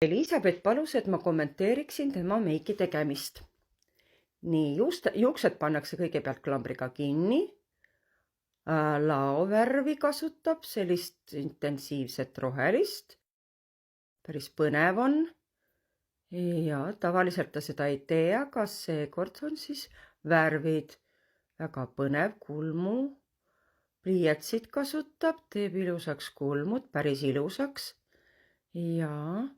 Elisabeth palus, et ma kommenteeriksin tema meiki tegemist. Nii, juuksed pannakse kõigepealt klambriga kinni. Laovärvi kasutab sellist intensiivset rohelist. Päris põnev on. Ja tavaliselt ta seda ei tee, aga seekord on siis värvid. Väga põnev kulmu. Pliiatsid kasutab, teeb ilusaks kulmud, päris ilusaks. Ja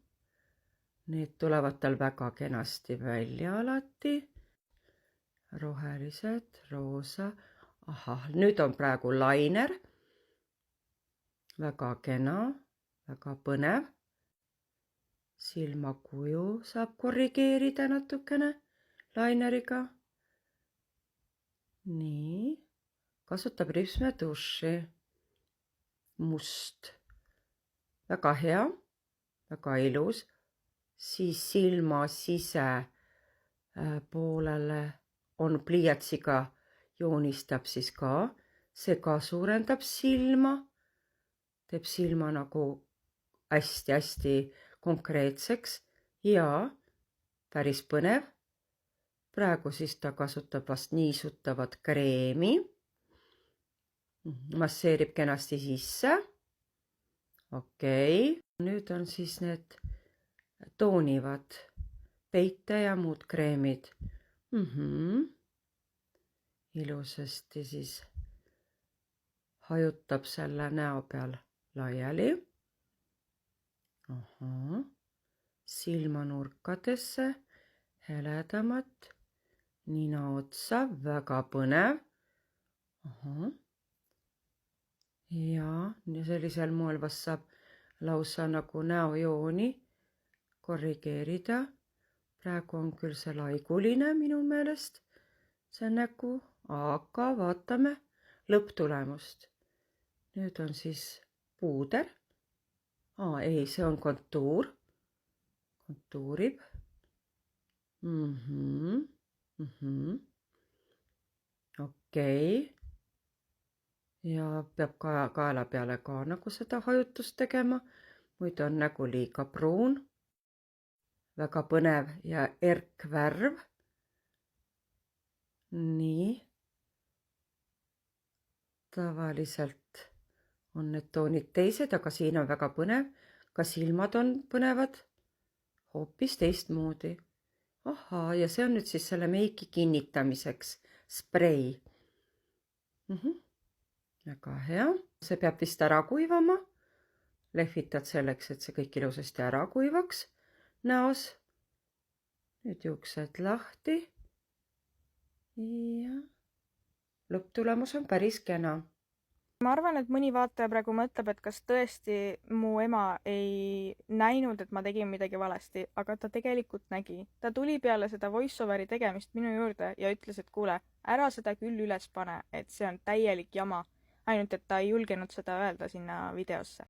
need tulevad tal väga kenasti välja alati. Rohelised, roosa. Ahah, nüüd on praegu lainer. Väga kena, väga põnev. Silmakuju saab korrigeerida natukene laineriga. Nii, kasutab ripsmetuši. Must. Väga hea, väga ilus. Siis silma sise poolele on pliiatsiga joonistab siis ka. See ka suurendab silma. Teeb silma nagu hästi-hästi konkreetseks ja päris põnev. Praegu siis ta kasutab vast niisutavat kreemi. Masseerib kenasti sisse. Okei. Nüüd on siis need toonivad peite ja muud kreemid. Ilusasti siis hajutab selle näo peal laiali. Silmanurkadesse heledamat, nina otsa, väga põnev. Ja sellisel moel vast saab lausa nagu näojooni korrigeerida. Praegu on küll see laiguline minu meelest, see nägu, aga vaatame lõpptulemust. Nüüd on siis puuder. Ei, see on kontuur. Kontuurib. Okei. Ja peab kaela peale ka nagu seda hajutust tegema. Muidu on nägu liiga pruun. Väga põnev ja erkvärv. Nii. Tavaliselt on need toonid teised, aga siin on väga põnev. Ka silmad on põnevad. Hoopis teistmoodi. Ahaa, ja see on nüüd siis selle meiki kinnitamiseks. Sprei. Väga hea. See peab vist ära kuivama. Lehvitad selleks, et see kõik ilusasti ära kuivaks näos. Nüüd juuksed lahti. Ja lõpptulemus on päris kena. Ma arvan, et mõni vaataja praegu mõtleb, et kas tõesti mu ema ei näinud, et ma tegin midagi valesti, aga ta tegelikult nägi. Ta tuli peale seda voiceoveri tegemist minu juurde ja ütles, et kuule, ära seda küll üles pane, et see on täielik jama. Ainult, et ta ei julgenud seda öelda sinna videosse.